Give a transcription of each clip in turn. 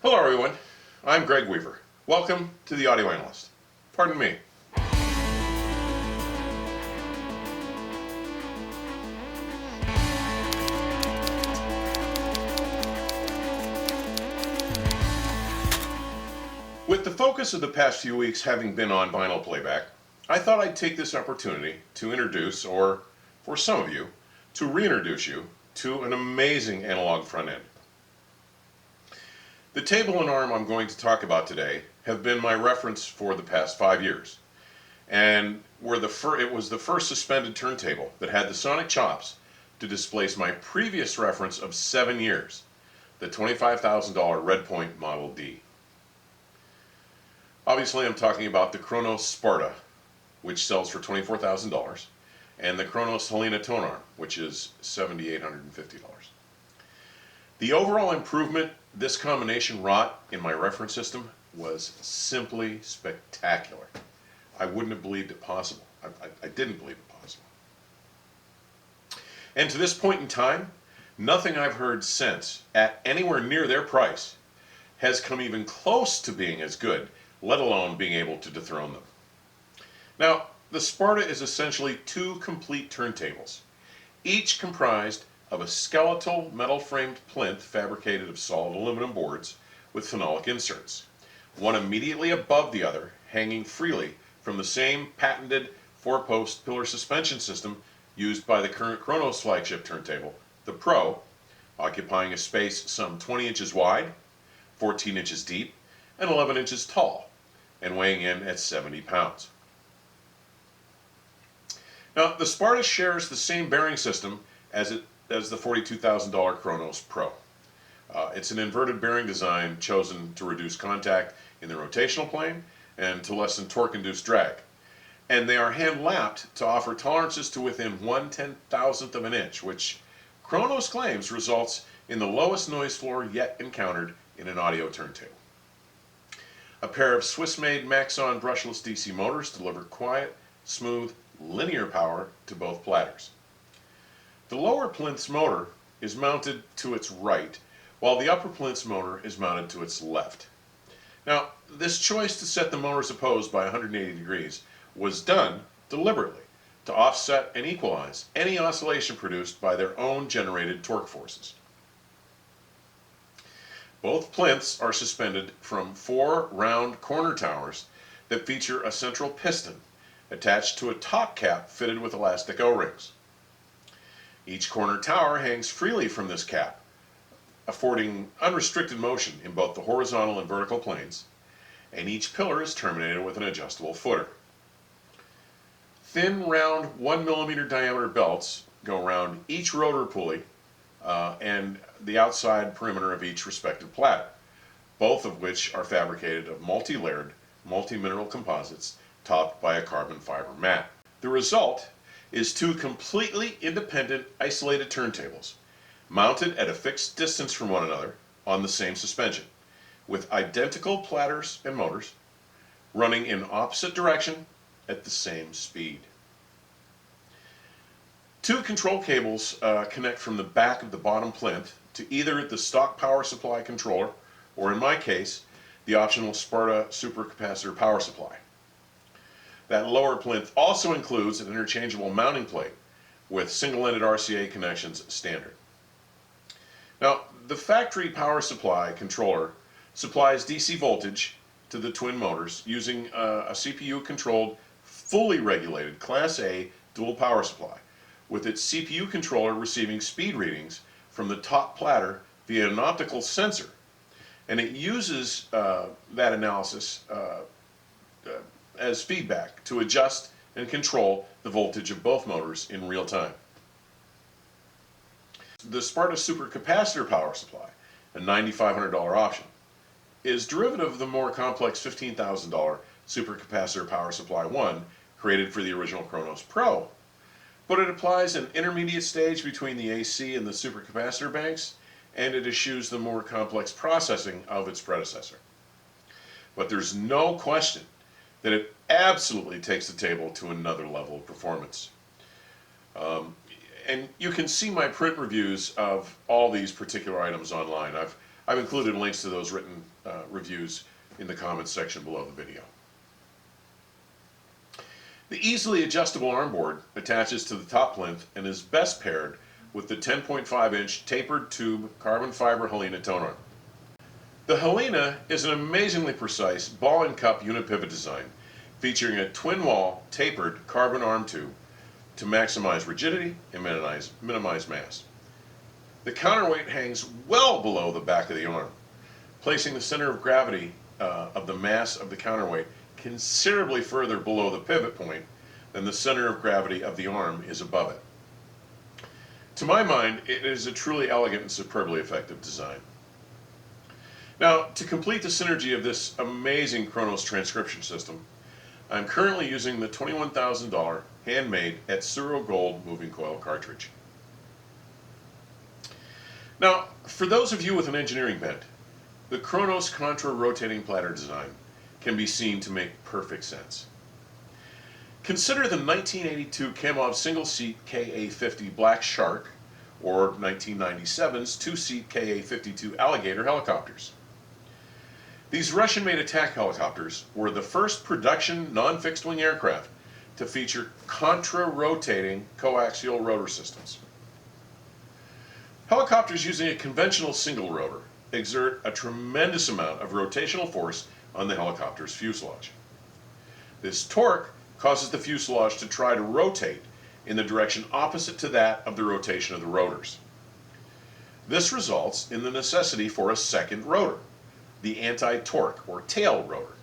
Hello everyone, I'm Greg Weaver. Welcome to the Audio Analyst. Pardon me. With the focus of the past few weeks having been on vinyl playback, I thought I'd take this opportunity to introduce, or for some of you, to reintroduce you to an amazing analog front end. The table and arm I'm going to talk about today have been my reference for the past 5 years, and it was the first suspended turntable that had the sonic chops to displace my previous reference of 7 years, the $25,000 Red Point Model D. Obviously I'm talking about the Kronos Sparta, which sells for $24,000, and the Kronos Helena Tonearm, which is $7,850. The overall improvement this combination wrought in my reference system was simply spectacular. I wouldn't have believed it possible. I didn't believe it possible. And to this point in time, nothing I've heard since at anywhere near their price has come even close to being as good, let alone being able to dethrone them. Now, the Sparta is essentially two complete turntables, each comprised of a skeletal metal-framed plinth fabricated of solid aluminum boards with phenolic inserts, one immediately above the other, hanging freely from the same patented four-post pillar suspension system used by the current Kronos flagship turntable, the Pro, occupying a space some 20 inches wide, 14 inches deep, and 11 inches tall, and weighing in at 70 pounds. Now, the Sparta shares the same bearing system as the $42,000 Kronos Pro. It's an inverted bearing design chosen to reduce contact in the rotational plane and to lessen torque-induced drag. And they are hand-lapped to offer tolerances to within 1/10,000th of an inch, which Kronos claims results in the lowest noise floor yet encountered in an audio turntable. A pair of Swiss-made Maxon brushless DC motors deliver quiet, smooth, linear power to both platters. The lower plinth's motor is mounted to its right, while the upper plinth's motor is mounted to its left. Now, this choice to set the motors opposed by 180 degrees was done deliberately to offset and equalize any oscillation produced by their own generated torque forces. Both plinths are suspended from 4 round corner towers that feature a central piston attached to a top cap fitted with elastic O-rings. Each corner tower hangs freely from this cap, affording unrestricted motion in both the horizontal and vertical planes, and each pillar is terminated with an adjustable footer. Thin, round 1mm diameter belts go around each rotor pulley and the outside perimeter of each respective platter, both of which are fabricated of multi-layered, multi-mineral composites topped by a carbon fiber mat. The result is two completely independent isolated turntables mounted at a fixed distance from one another on the same suspension, with identical platters and motors running in opposite direction at the same speed. Two control cables connect from the back of the bottom plinth to either the stock power supply controller, or in my case, the optional Sparta supercapacitor power supply. That lower plinth also includes an interchangeable mounting plate with single-ended RCA connections standard. Now, the factory power supply controller supplies DC voltage to the twin motors using a CPU-controlled, fully regulated Class A dual power supply, with its CPU controller receiving speed readings from the top platter via an optical sensor, and it uses that analysis as feedback to adjust and control the voltage of both motors in real time. The Sparta supercapacitor power supply, a $9,500 option, is derivative of the more complex $15,000 supercapacitor power supply 1 created for the original Kronos Pro, but it applies an intermediate stage between the AC and the supercapacitor banks, and it eschews the more complex processing of its predecessor. But there's no question that it absolutely takes the table to another level of performance. And you can see my print reviews of all these particular items online. I've included links to those written reviews in the comments section below the video. The easily adjustable armboard attaches to the top plinth and is best paired with the 10.5-inch tapered tube carbon fiber Helena Tonearm. The Helena is an amazingly precise ball and cup unipivot design featuring a twin-wall tapered carbon arm tube to maximize rigidity and minimize mass. The counterweight hangs well below the back of the arm, placing the center of gravity of the mass of the counterweight considerably further below the pivot point than the center of gravity of the arm is above it. To my mind, it is a truly elegant and superbly effective design. Now, to complete the synergy of this amazing Kronos transcription system, I'm currently using the $21,000 handmade Etsuro Gold moving coil cartridge. Now, for those of you with an engineering bent, the Kronos contra rotating platter design can be seen to make perfect sense. Consider the 1982 Kamov single-seat KA-50 Black Shark or 1997's two-seat KA-52 Alligator helicopters. These Russian-made attack helicopters were the first production non-fixed-wing aircraft to feature contra-rotating coaxial rotor systems. Helicopters using a conventional single rotor exert a tremendous amount of rotational force on the helicopter's fuselage. This torque causes the fuselage to try to rotate in the direction opposite to that of the rotation of the rotors. This results in the necessity for a second rotor, the anti-torque or tail rotor.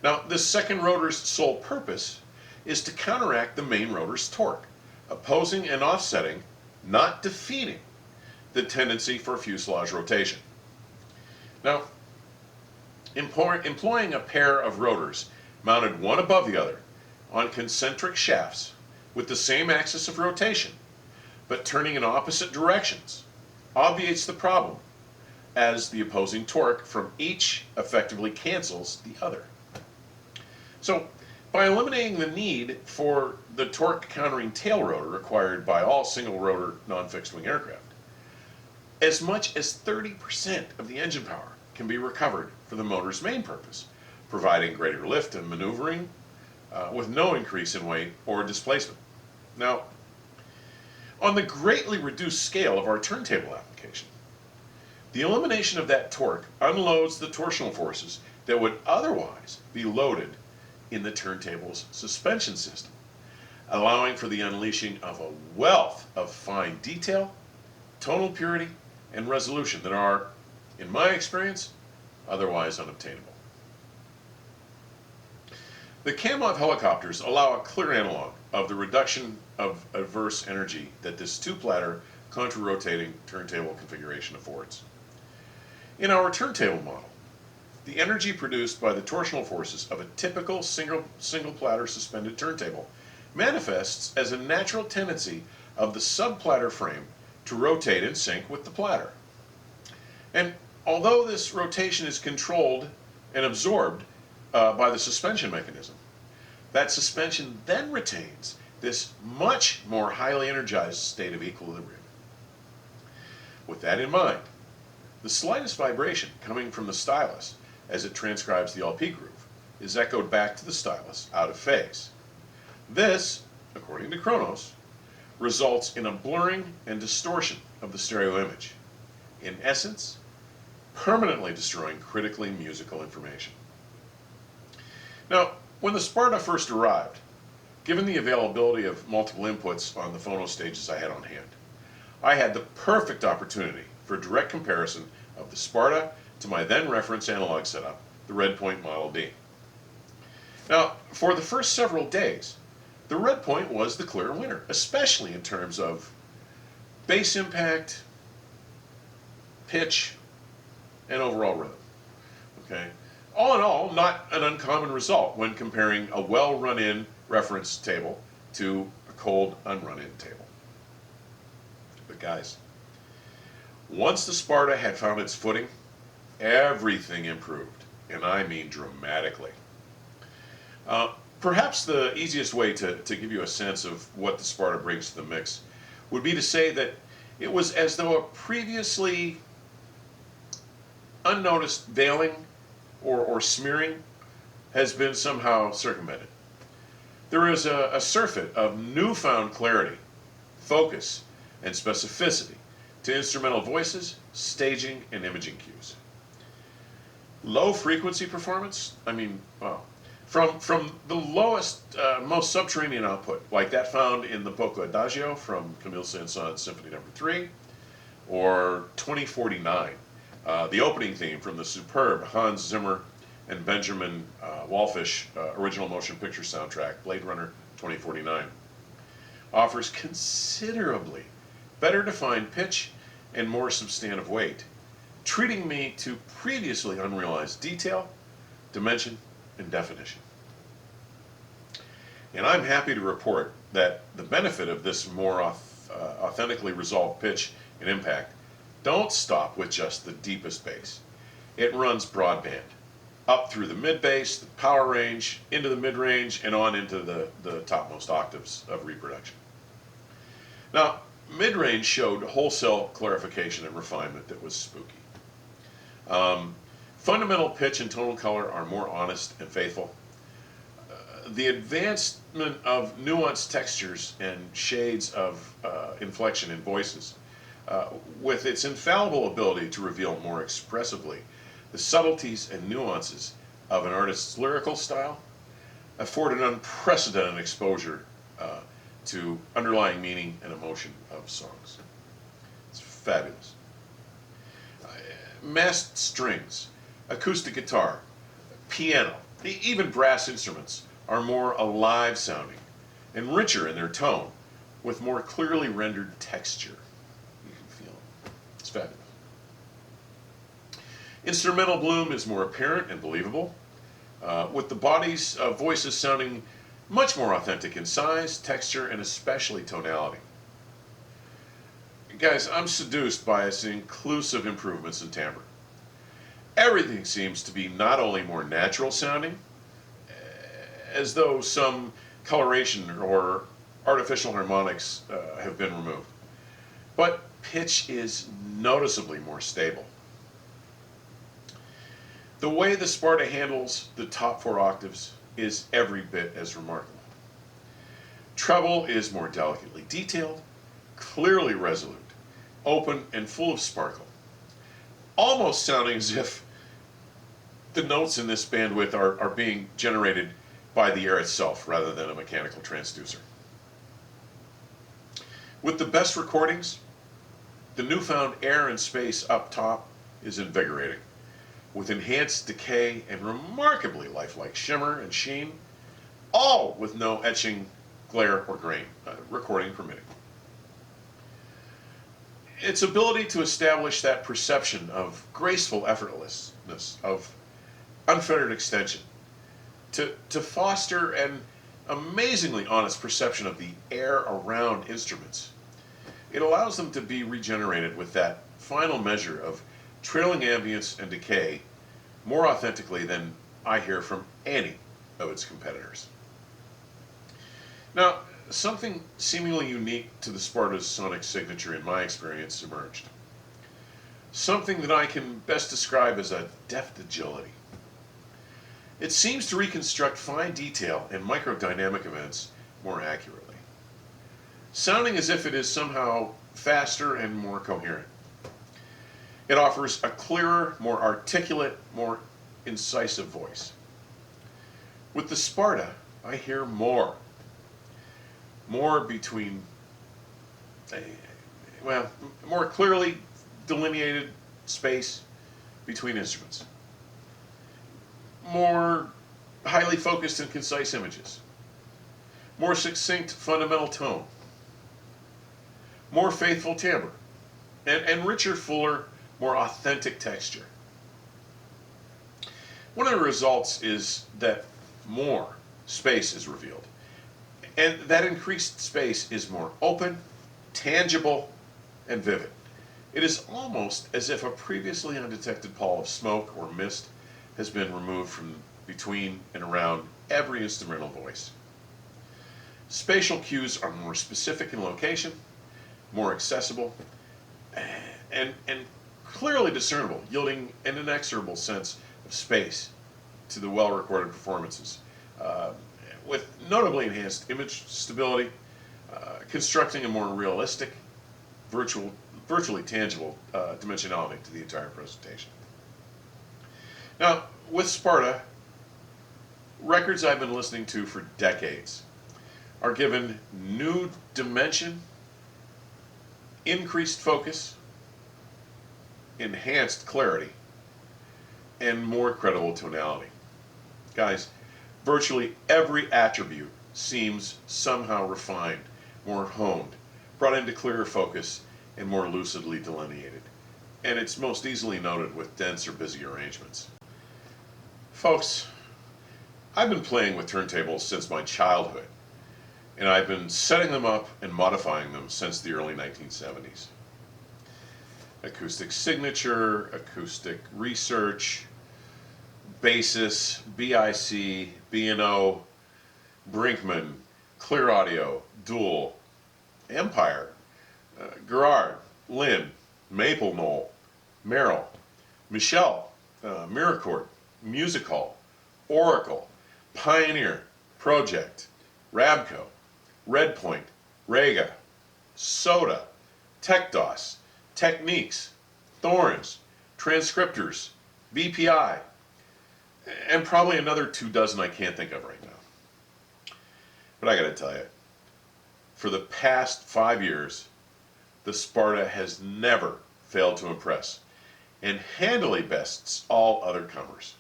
Now, this second rotor's sole purpose is to counteract the main rotor's torque, opposing and offsetting, not defeating, the tendency for fuselage rotation. Now, employing a pair of rotors mounted one above the other on concentric shafts with the same axis of rotation, but turning in opposite directions, obviates the problem, as the opposing torque from each effectively cancels the other. So, by eliminating the need for the torque countering tail rotor required by all single rotor non-fixed wing aircraft, as much as 30% of the engine power can be recovered for the motor's main purpose, providing greater lift and maneuvering with no increase in weight or displacement. Now, on the greatly reduced scale of our turntable application, the elimination of that torque unloads the torsional forces that would otherwise be loaded in the turntable's suspension system, allowing for the unleashing of a wealth of fine detail, tonal purity, and resolution that are, in my experience, otherwise unobtainable. The Kamov helicopters allow a clear analog of the reduction of adverse energy that this two-platter contra-rotating turntable configuration affords. In our turntable model, the energy produced by the torsional forces of a typical single-platter suspended turntable manifests as a natural tendency of the sub-platter frame to rotate in sync with the platter. And although this rotation is controlled and absorbed by the suspension mechanism, that suspension then retains this much more highly energized state of equilibrium. With that in mind, the slightest vibration coming from the stylus as it transcribes the LP groove is echoed back to the stylus out of phase. This, according to Kronos, results in a blurring and distortion of the stereo image, in essence, permanently destroying critically musical information. Now, when the Sparta first arrived, given the availability of multiple inputs on the phono stages I had on hand, I had the perfect opportunity for direct comparison of the Sparta to my then reference analog setup, the Redpoint Model D. Now, for the first several days, the Redpoint was the clear winner, especially in terms of bass impact, pitch, and overall rhythm. Okay? All in all, not an uncommon result when comparing a well-run-in reference table to a cold, unrun-in table. But guys, once the Sparta had found its footing, everything improved, and I mean dramatically. Perhaps the easiest way to give you a sense of what the Sparta brings to the mix would be to say that it was as though a previously unnoticed veiling or smearing has been somehow circumvented. There is a surfeit of newfound clarity, focus, and specificity to instrumental voices, staging, and imaging cues. Low frequency performance, well, from the lowest, most subterranean output, like that found in the Poco Adagio from Camille Saint-Saëns Symphony No. 3, or 2049, the opening theme from the superb Hans Zimmer and Benjamin Wallfisch original motion picture soundtrack, Blade Runner 2049, offers considerably better defined pitch and more substantive weight, treating me to previously unrealized detail, dimension, and definition. And I'm happy to report that the benefit of this more authentically resolved pitch and impact don't stop with just the deepest bass. It runs broadband, up through the mid-bass, the power range, into the mid-range, and on into the topmost octaves of reproduction. Now, mid-range showed wholesale clarification and refinement that was spooky. Fundamental pitch and tonal color are more honest and faithful. The advancement of nuanced textures and shades of inflection in voices, with its infallible ability to reveal more expressively the subtleties and nuances of an artist's lyrical style, afford an unprecedented exposure to underlying meaning and emotion of songs. It's fabulous. Massed strings, acoustic guitar, piano, even brass instruments are more alive sounding and richer in their tone with more clearly rendered texture. You can feel it. It's fabulous. Instrumental bloom is more apparent and believable, with the body's voices sounding much more authentic in size, texture, and especially tonality. Guys, I'm seduced by its inclusive improvements in timbre. Everything seems to be not only more natural sounding, as though some coloration or artificial harmonics have been removed, but pitch is noticeably more stable. The way the Sparta handles the top 4 octaves is every bit as remarkable. Treble is more delicately detailed, clearly resolute, open, and full of sparkle, almost sounding as if the notes in this bandwidth are being generated by the air itself rather than a mechanical transducer. With the best recordings, the newfound air and space up top is invigorating, with enhanced decay and remarkably lifelike shimmer and sheen, all with no etching, glare, or grain, recording permitting. Its ability to establish that perception of graceful effortlessness, of unfettered extension, to foster an amazingly honest perception of the air around instruments. It allows them to be regenerated with that final measure of trailing ambience and decay more authentically than I hear from any of its competitors. Now, something seemingly unique to the Sparta's sonic signature in my experience emerged. Something that I can best describe as a deft agility. It seems to reconstruct fine detail and microdynamic events more accurately, sounding as if it is somehow faster and more coherent. It offers a clearer, more articulate, more incisive voice. With the Sparta, I hear more between, more clearly delineated space between instruments. More highly focused and concise images. More succinct fundamental tone. More faithful timbre. And richer, fuller, more authentic texture. One of the results is that more space is revealed. And that increased space is more open, tangible, and vivid. It is almost as if a previously undetected pall of smoke or mist has been removed from between and around every instrumental voice. Spatial cues are more specific in location, more accessible, and clearly discernible, yielding an inexorable sense of space to the well-recorded performances, with notably enhanced image stability, constructing a more realistic, virtually tangible dimensionality to the entire presentation. Now, with Sparta, records I've been listening to for decades are given new dimension, increased focus, enhanced clarity, and more credible tonality. Guys, virtually every attribute seems somehow refined, more honed, brought into clearer focus, and more lucidly delineated. And it's most easily noted with dense or busy arrangements. Folks, I've been playing with turntables since my childhood, and I've been setting them up and modifying them since the early 1970s. Acoustic Signature, Acoustic Research, Basis, BIC, B&O, Brinkman, Clear Audio, Dual, Empire, Gerard, Lynn, Maple Knoll, Merrill, Michelle, Miracord, Music Hall, Oracle, Pioneer, Project, Rabco, Redpoint, Rega, Soda, TechDOS, Techniques, Thorns, Transcriptors, BPI, and probably another 24 I can't think of right now. But I gotta tell you, for the past 5 years, the Sparta has never failed to impress and handily bests all other comers.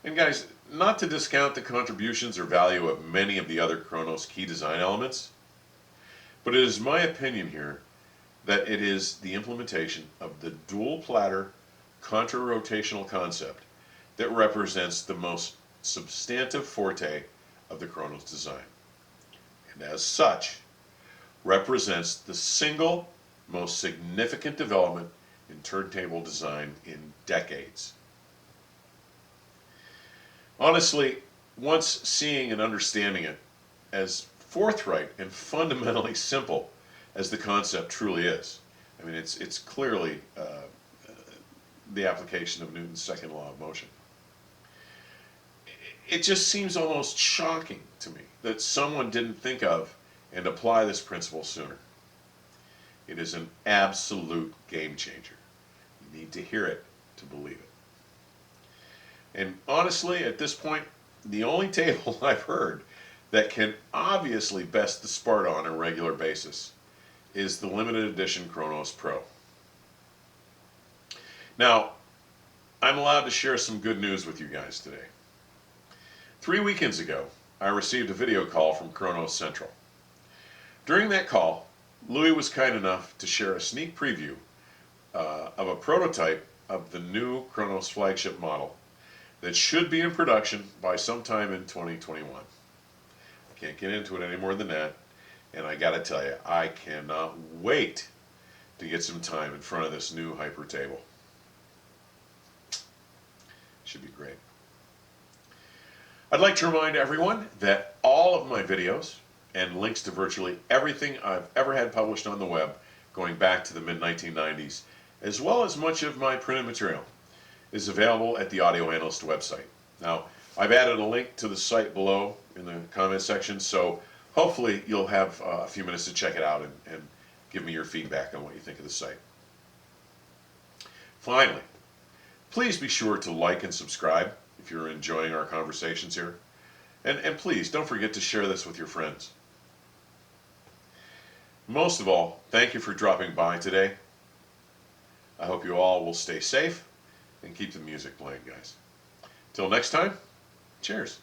And guys, not to discount the contributions or value of many of the other Kronos key design elements, but it is my opinion here that it is the implementation of the dual platter contra-rotational concept that represents the most substantive forte of the Kronos design, and as such represents the single most significant development in turntable design in decades. Honestly, once seeing and understanding it as forthright and fundamentally simple as the concept truly is, I mean, it's clearly the application of Newton's second law of motion. It just seems almost shocking to me that someone didn't think of and apply this principle sooner. It is an absolute game changer. You need to hear it to believe it. And honestly, at this point, the only table I've heard that can obviously best the Sparta on a regular basis is the limited edition Kronos Pro. Now, I'm allowed to share some good news with you guys today. 3 weekends ago, I received a video call from Kronos Central. During that call, Louis was kind enough to share a sneak preview of a prototype of the new Kronos flagship model that should be in production by sometime in 2021. I can't get into it any more than that, and I gotta tell you, I cannot wait to get some time in front of this new hyper table. Should be great. I'd like to remind everyone that all of my videos and links to virtually everything I've ever had published on the web going back to the mid-1990s, as well as much of my printed material, is available at the Audio Analyst website. Now, I've added a link to the site below in the comment section, so hopefully you'll have a few minutes to check it out and give me your feedback on what you think of the site. Finally, please be sure to like and subscribe if you're enjoying our conversations here. And please don't forget to share this with your friends. Most of all, thank you for dropping by today. I hope you all will stay safe and keep the music playing, guys. Till next time, cheers.